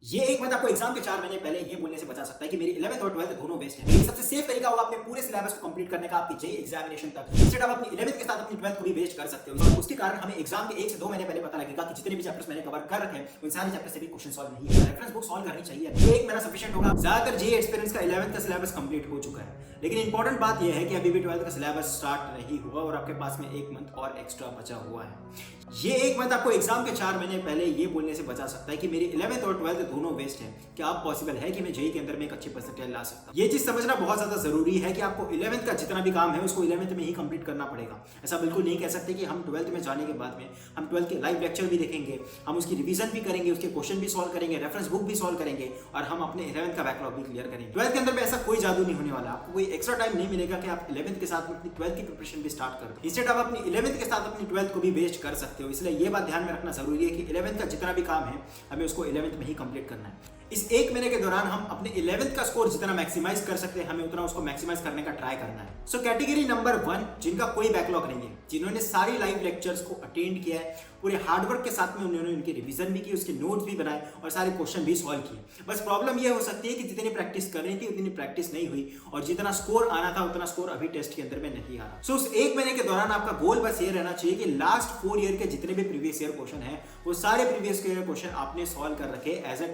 ये एक मत आपको एग्जाम के 4 महीने पहले ये बोलने से बचा सकता है कि मेरी 11th और 12th दोनों बेस्ट है। लेकिन सबसे सेफ तरीका होगा अपने पूरे सिलेबस को कंप्लीट करने का आपकी जेईई एग्जामिनेशन तक। इंस्टेड आप अपनी 11th के साथ अपनी 12th को भी वेस्ट कर सकते हो। और उसके कारण हमें एग्जाम के 1 से 2 महीने पहले पता लगेगा कि जितने भी चैप्टर्स मैंने कवर कर रखे हैं उन सारे चैप्टर से भी क्वेश्चन सॉल्व नहीं है। रेफरेंस बुक सॉल्व करनी चाहिए, ये एक मेरा सफिशिएंट होगा। ज्यादातर जेईई एक्सपीरियंस का 11th का सिलेबस कंप्लीट हो चुका है, लेकिन इंपॉर्टेंट बात यह है कि अभी भी 12th का सिलेबस स्टार्ट नहीं हुआ और आपके पास में 1 मंथ और एक्स्ट्रा बचा हुआ है। ये 1 मंथ आपको एग्जाम के 4 महीने पहले ये बोलने से बचा सकता है कि मेरी 11th और 12th दोनों वेस्ट है। क्या आप पॉसिबल है कि मैं जेईई के अंदर में एक अच्छी परसेंटेज ला सकता हूं? ये चीज समझना बहुत ज्यादा जरूरी है कि आपको 11th का जितना भी काम है उसको 11th में ही कंप्लीट करना पड़ेगा। ऐसा बिल्कुल नहीं कह सकते कि हम 12th में जाने के बाद में हम 12th के लाइव लेक्चर भी देखेंगे, हम उसकी रिवीजन भी करेंगे, उसके क्वेश्चन भी सॉल्व करेंगे, रेफरेंस बुक भी सॉल्व करेंगे और हम अपने 11th का बैकलॉग भी क्लियर करेंगे। 12th के अंदर में ऐसा कोई जादू नहीं होने वाला। आपको कोई एक्स्ट्रा टाइम नहीं मिलेगा कि आप 11th के साथ अपनी 12th की प्रिपरेशन भी स्टार्ट कर दो। इंस्टेड आप अपनी 11th के साथ अपनी 12th को भी वेस्ट कर सकते हो। इसलिए ये बात ध्यान में रखना जरूरी है कि 11th का जितना भी काम है हमें उसको 11th में ही कंप्लीट करना है। इस 1 महीने के दौरान हम अपने 11th का स्कोर जितना मैक्सिमाइज कर सकते हैं हमें उतना उसको मैक्सिमाइज करने का ट्राई करना है। सो कैटेगरी नंबर 1 जिनका कोई बैकलॉग नहीं है, जिन्होंने सारी लाइव लेक्चर्स को अटेंड किया है, पूरे हार्डवर्क के साथ में उन्होंने उनकी रिवीजन भी की, उसके नोट्स भी बनाए और सारे क्वेश्चन भी सॉल्व किए। बस प्रॉब्लम ये हो सकती है कि जितनी प्रैक्टिस कर रही थी उतनी प्रैक्टिस नहीं हुई और जितना स्कोर आना था उतना स्कोर अभी टेस्ट के अंदर में नहीं आ रहा। सो उस 1 महीने के दौरान आपका गोल बस ये रहना चाहिए कि लास्ट 4 ईयर के जितने भी प्रीवियस ईयर क्वेश्चन है वो सारे प्रीवियस ईयर क्वेश्चन आपने सॉल्व कर रखे एज अ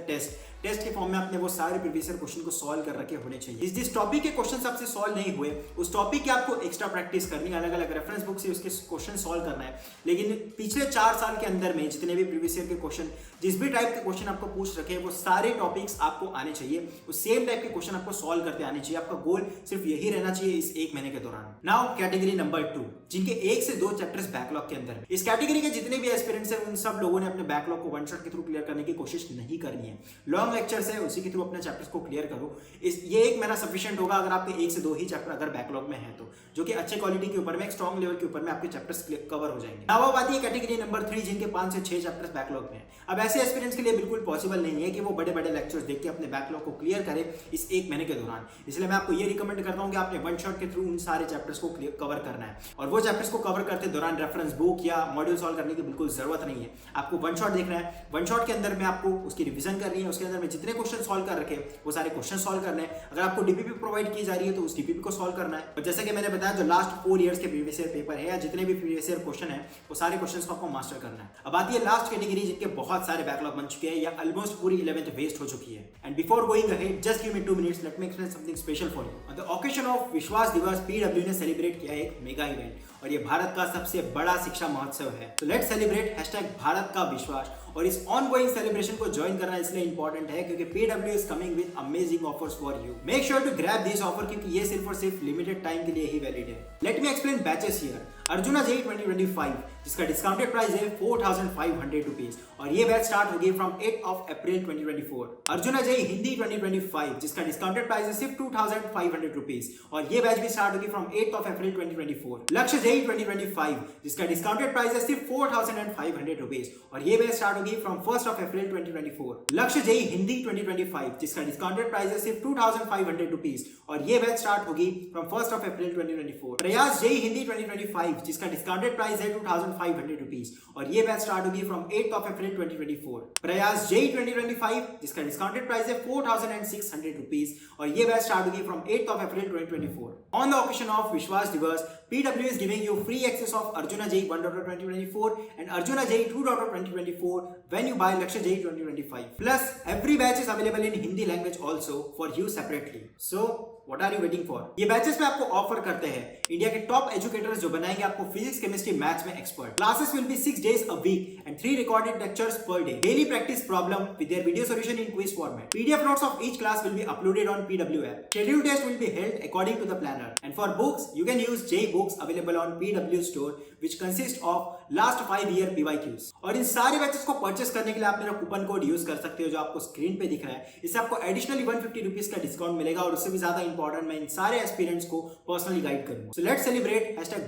टेस्ट के फॉर्म में आपने वो सारे प्रीवियस ईयर क्वेश्चन को सॉल्व कर रखे होने चाहिए। जिस टॉपिक के क्वेश्चन आपसे सॉल्व नहीं हुए उस टॉपिक की आपको एक्स्ट्रा प्रैक्टिस करनी है, अलग अलग रेफरेंस बुक से उसके क्वेश्चन सॉल्व करना है। लेकिन पिछले 4 साल के अंदर में जितने भी प्रीवियस ईयर के क्वेश्चन, जिस भी टाइप के क्वेश्चन आपको पूछ रखे वो सारे टॉपिक्स आपको आने चाहिए, उस सेम टाइप के क्वेश्चन आपको सॉल्व करते आने चाहिए। आपका गोल सिर्फ यही रहना चाहिए इस 1 महीने के दौरान। नाउ कैटेगरी नंबर 2 जिनके 1 से 2 चैप्टर्स बैकलॉग के अंदर। इस कैटेगरी के जितने भी एस्पिरेंट्स हैं उन सब लोगों ने अपने बैकलॉग को वन शॉट के थ्रू क्लियर करने की कोशिश नहीं करनी है। लॉन्ग लेक्चर्स है उसी के थ्रू अपने चैप्टर्स को क्लियर करो। ये एक मेरा सफिशिएंट होगा अगर आपके 1 से 2 ही चैप्टर अगर बैकलॉग में है तो, जो कि अच्छे क्वालिटी के ऊपर में, एक स्ट्रॉन्ग लेवल के ऊपर में आपके चैप्टर्स कवर हो जाएंगे। अब आती है कैटेगरी नंबर 3 जिनके 5 से 6 चैप्टर्स बैकलॉग में है। अब ऐसे एस्पिरेंट्स के लिए बिल्कुल पॉसिबल नहीं है कि वो बड़े बड़े लेक्चर्स देख के अपने बैकलॉग को क्लियर करे इस 1 महीने के दौरान। इसलिए मैं आपको ये रिकमेंड करता हूं कि आपने वन शॉट के थ्रू उन सारे चैप्टर्स को कवर करना है और वो चैप्टर्स को कवर करते दौरान रेफरेंस बुक या मॉड्यूल सॉल्व करने की बिल्कुल जरूरत नहीं है। आपको वन शॉट देखना है, वन शॉट के अंदर में आपको उसकी रिवीजन करनी है, उसके अंदर में जितने क्वेश्चन सॉल्व कर रखे वो सारे क्वेश्चन सॉल्व करने हैं। अगर आपको डीपीपी प्रोवाइड की जा रही है तो उस डीपीपी को सॉल्व करना है। और जैसे कि मैंने बताया जो लास्ट 4 इयर्स के प्रीवियस ईयर पेपर है या जितने भी प्रीवियस ईयर क्वेश्चन है वो सारे क्वेश्चंस को आपको मास्टर करना है। अब आती है लास्ट कैटेगरी जिनके बहुत सारे बैकलॉग बन चुके हैं या ऑलमोस्ट पूरी 11th वेस्ट हो चुकी है। And before going ahead just give me 2 minutes, late me explain something special for you. On the occasion of विश्वास दिवस पीडब्ल्यू ने सेलिब्रेट किया एक मेगा इवेंट और ये भारत का सबसे बड़ा शिक्षा महोत्सव है। तो लेट्स सेलिब्रेट #भारत का विश्वास। और इस ऑनगोइंग सेलिब्रेशन को ज्वाइन करना इसलिए इंपॉर्टेंट है क्योंकि PW is coming with amazing offers for you. Make sure to grab this offer क्योंकि ये सिर्फ और सिर्फ लिमिटेड टाइम के लिए ही वैलिड है। Let me explain batches here. Arjuna JEE 2025 जिसका डिस्काउंटेड प्राइस है 4500 रुपीज और ये बैच स्टार्ट होगी from 8 April 2024। Arjuna JEE Hindi 2025 जिसका डिस्काउंटेड प्राइस है सिर्फ 2500 रुपीज और ये बैच भी स्टार्ट होगी फ्रॉम 8 अप्रैल 2024। लक्ष्य जेईई 2025 जिसका डिस्काउंटेड प्राइस है सिर्फ 4500 रुपीज और ये बैच स्टार्ट होगी फ्रॉम 1 अप्रैल 2024। लक्ष्य जेईई हिंदी 2025 जिसका डिस्काउंटेड प्राइस है सिर्फ 2500 रुपीज और ये बैच स्टार्ट होगी फ्रॉम 1 अप्रैल 2024। प्रयास जेईई हिंदी 2025 जिसका डिस्काउंटेड प्राइस है 2500 रुपीज और ये बैच स्टार्ट होगी फ्रॉम 8 अप्रैल 2024। प्रयास जेईई 2025 जिसका डिस्काउंटेड प्राइस है 4600 रुपीज और ये बैच स्टार्ट होगी from 8 April 2024। On the occasion of विश्वास दिवस PW is giving you free access of Arjuna JEE 1.2024 and Arjuna JEE 2.2024 when you buy Lakshya JEE 2025. Plus, every batch is available in Hindi language also for you separately. So, what are you waiting for? ये batches में आपको offer करते हैं India के top educators जो बनाएंगे आपको physics, chemistry, maths में expert. Classes will be 6 days a week and 3 recorded lectures per day. Daily practice problem with their video solution in quiz format. PDF notes of each class will be uploaded on PW app. Scheduled test will be held according to the planner. And for books, you can use JEE books available on PW store, which consist of last 5-year PYQs. और इन सारे batches को purchase करने के लिए आप मेरा coupon code use कर सकते हो जो आपको स्क्रीन पे दिख रहा है। इससे आपको एडिशनली 150 रुपीज का डिस्काउंट मिलेगा और उससे भी ज्यादा इंपॉर्टेंट मैं इन सारे एस्पिरेंट्स को पर्सनली गाइड करूंगा। सो लेट्स सेलिब्रेट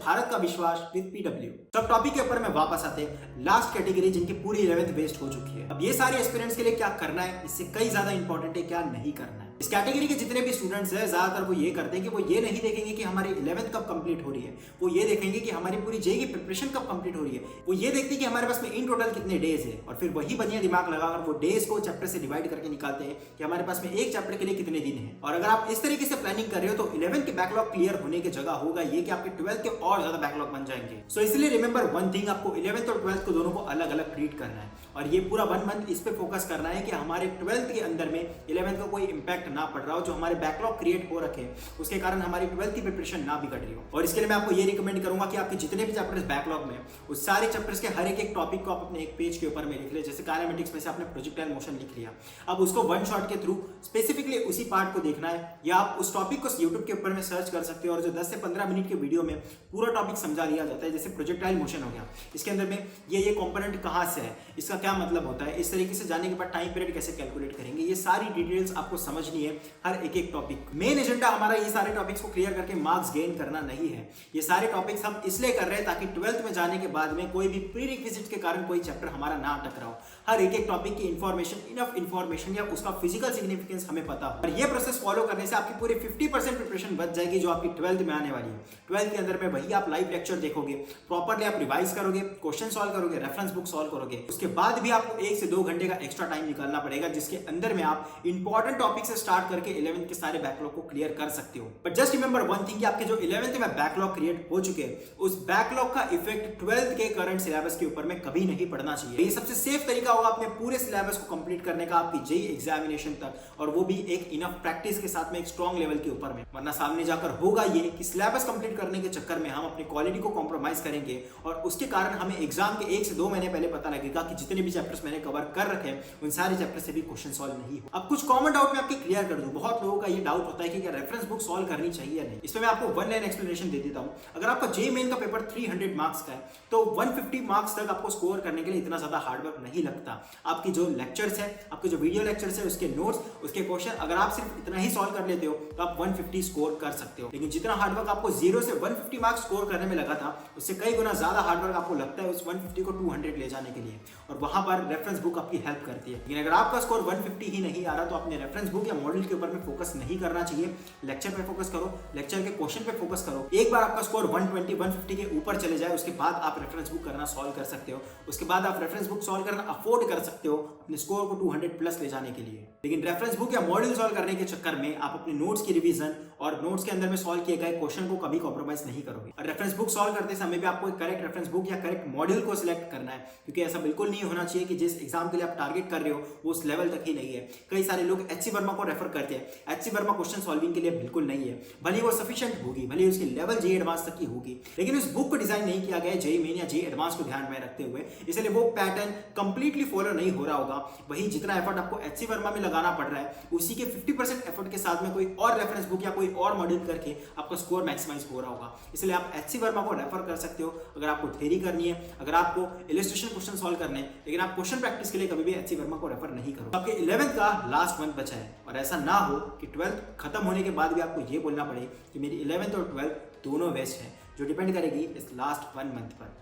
#भारत का विश्वास विद PW। सब टॉपिक के ऊपर में वापस आते हैं लास्ट कैटेगरी जिनकी पूरी 11th वेस्ट हो चुकी है। अब ये सारे एस्पिरेंट्स के लिए क्या करना है, इससे कई ज्यादा इंपॉर्टेंट है क्या नहीं करना है। इस कैटेगरी के जितने भी स्टूडेंट्स हैं ज्यादातर वो ये करते हैं कि वो ये नहीं देखेंगे कि हमारी 11th कब कंप्लीट हो रही है, वो ये देखेंगे कि हमारी पूरी जेईई की प्रिपरेशन कब कंप्लीट हो रही है, वो ये देखते हैं कि हमारे पास में इन टोटल कितने डेज है और फिर वही बढ़िया दिमाग लगाकर वो डेज को चैप्टर से डिवाइड करके निकालते हैं कि हमारे पास में एक चैप्टर के लिए कितने दिन है। और अगर आप इस तरीके से प्लानिंग कर रहे हो तो 11th के बैकलॉग क्लियर होने की जगह होगा ये कि आपके 12th के और ज्यादा बैकलॉग बन जाएंगे। सो इसलिए रिमेंबर वन थिंग, आपको 11th और 12th को दोनों को अलग अलग ट्रीट करना है और ये पूरा 1 मंथ इस पे फोकस करना है कि हमारे 12th के अंदर में 11th का कोई इंपैक्ट ना पड़ रहा हो, जो हमारे बैकलॉग क्रिएट हो रखे उसके कारण हमारी 12th की प्रिपरेशन ना बिगड़ रही हो। और इसके लिए मैं आपको ये रिकमेंड करूंगा कि आपके जितने भी चैप्टर्स बैकलॉग में उस सारे चैप्टर्स के हर एक टॉपिक को आप अपने एक पेज के ऊपर में लिख ले। जैसे काइनेमेटिक्स में से आपने प्रोजेक्टाइल मोशन लिख लिया, अब उसको वन शॉट के थ्रू स्पेसिफिकली उसी पार्ट को देखना है, या आप उस टॉपिक को यूट्यूब के ऊपर में सर्च कर सकते हो और जो 10 से 15 मिनट के वीडियो में पूरा टॉपिक समझा दिया जाता है। जैसे प्रोजेक्टाइल मोशन हो गया, इसके अंदर में ये कंपोनेंट कहाँ से है, इसका क्या मतलब होता है, इस तरीके से जानने के बाद टाइम पीरियड कैसे कैलकुलेट करेंगे, ये सारी डिटेल्स आपको समझनी है हर एक टॉपिक। मेन एजेंडा हमारा ये सारे टॉपिक्स को क्लियर करके मार्क्स गेन करना नहीं है। ये सारे टॉपिक्स हम इसलिए कर रहे हैं ताकि 12th में जाने के बाद में कोई भी प्रीरिक्विजिट के कारण कोई चैप्टर हमारा ना टकराओ। हर एक टॉपिक की इंफॉर्मेशन, इनफ इंफॉर्मेशन या उसका फिजिकल सिग्निफिकेंस हमें पता हो। और ये प्रोसेस फॉलो करने से आपकी पूरी 50% प्रिपरेशन बच जाएगी जो आपकी 12th में आने वाली है। 12th के अंदर में वही आप लाइव लेक्चर देखोगे, प्रॉपरली आप रिवाइज करोगे, क्वेश्चन सॉल्व करोगे, रेफरेंस बुक सॉल्व करोगे। उसके बाद भी आपको 1 से 2 घंटे का एक्स्ट्रा टाइम निकालना पड़ेगा जिसके अंदर में आप इंपॉर्टेंट टॉपिक से स्टार्ट करके 11th के सारे बैकलॉग को क्लियर कर सकते हो। But just remember one thing कि आपके जो 11th में बैकलॉग क्रिएट हो चुके हैं उस बैकलॉग का इफेक्ट 12th के करंट सिलेबस के ऊपर में कभी नहीं पड़ना चाहिए। ये सबसे सेफ तरीका होगा अपने पूरे सिलेबस को कंप्लीट करने का आपकी जेईई एग्जामिनेशन तक, और वो भी एक इनफ प्रैक्टिस के साथ में एक स्ट्रॉन्ग लेवल के ऊपर में। वरना सामने जाकर होगा ये कि सिलेबस कंप्लीट करने के चक्कर में हम अपनी क्वालिटी को कॉम्प्रोमाइज करेंगे और उसके कारण हमें एग्जाम के 1 से 2 महीने पहले पता लगेगा कि जितने भी चैप्टर्स मैंने कवर कर रखे हैं उन सारे चैप्टर से भी क्वेश्चन सॉल्व नहीं हो। अब कुछ कॉमन डाउट मैं आपके क्लियर कर दूं। बहुत लोगों का ये डाउट होता है कि क्या रेफरेंस बुक सॉल्व करनी चाहिए या नहीं। इसमें मैं आपको 1 लाइन एक्सप्लेनेशन दे देता हूं। अगर आपका जेईई मेन का पेपर 300 मार्क्स का है तो 150 मार्क्स तक आपको स्कोर करने के लिए इतना ज्यादा हार्डवर्क नहीं लगता। आपकी जो लेक्चर्स है, आपके जो वीडियो लेक्चर्स है, उसके नोट्स, उसके क्वेश्चन, अगर आप सिर्फ इतना ही सॉल्व कर लेते हो तो आप 150 स्कोर कर सकते हो। लेकिन जितना हार्डवर्क आपको 0 से 150 मार्क्स स्कोर करने में लगा था उससे कई गुना ज्यादा हार्डवर्क आपको लगता है उस 150 को 200 ले जाने के लिए, और वहां पर रेफरेंस बुक आपकी हेल्प करती है। लेकिन अगर आपका स्कोर 150 ही नहीं आ रहा तो अपने रेफरेंस बुक या मॉडल के ऊपर में फोकस नहीं करना चाहिए। लेक्चर पे फोकस करो, लेक्चर के क्वेश्चन पे फोकस करो। एक बार आपका स्कोर 120 150 के ऊपर चले जाए उसके बाद आप रेफरेंस बुक करना सॉल्व कर सकते हो। उसके बाद आप रेफरेंस बुक सॉल्व करना अफोर्ड कर सकते हो अपने स्कोर को 200 प्लस ले जाने के लिए। लेकिन रेफरेंस बुक या मॉडल सॉल्व करने के चक्कर में आप अपने नोट्स की रिवीजन और नोट्स के अंदर में सॉल्व किए गए क्वेश्चन को कभी कॉम्प्रोमाइज नहीं करोगे। और रेफरेंस बुक सॉल्व करते समय भी आपको एक करेक्ट रेफरेंस बुक या करेक्ट मॉडल को सिलेक्ट करना है, क्योंकि ऐसा बिल्कुल नहीं होना चाहिए कि जिस एग्जाम के लिए आप टारगेट कर रहे हो वो उस लेवल तक ही नहीं है। कई सारे लोग एचसी वर्मा को रेफर करते हैं। एचसी वर्मा क्वेश्चन सॉल्विंग के लिए बिल्कुल नहीं है, भले वो सफिशिएंट होगी, भले उसकी लेवल जेईई एडवांस तक की होगी, लेकिन उस बुक को डिजाइन नहीं किया गया जेईई मेन या जेईई एडवांस को ध्यान में रखते हुए, इसलिए वो पैटर्न कंप्लीटली फॉलो नहीं हो रहा होगा। वही जितना एफर्ट आपको एचसी वर्मा में लगाना पड़ रहा है उसी के 50% एफर्ट के साथ में कोई और रेफरेंस बुक या कोई और मॉडल करके आपका स्कोर मैक्सिमाइज हो रहा होगा। इसलिए आप एचसी वर्मा को रेफर कर सकते हो अगर आपको थ्योरी करनी है, अगर आपको इलस्ट्रेशन क्वेश्चन सॉल्व करने हैं, लेकिन आप क्वेश्चन प्रैक्टिस के लिए कभी भी एचसी वर्मा को रेफर नहीं करो। आपके 11th का लास्ट मंथ बचा है और ऐसा ना हो कि 12th खत्म होने के बाद भी आपको ये बोलना पड़े कि मेरी 11th और 12th दोनों वेस्ट है, जो डिपेंड करेगी इस लास्ट 1 मंथ पर।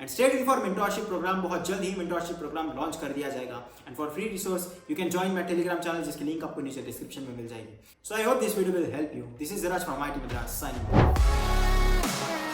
And stay tuned for mentorship program. बहुत जल्द ही मेंटरशिप प्रोग्राम लॉन्च कर दिया जाएगा। And for free resource you can join my Telegram channel, जिसकी लिंक आपको नीचे डिस्क्रिप्शन में मिल जाएगी। So I hope this video will help you. This is Raj from IIT Madras signing of.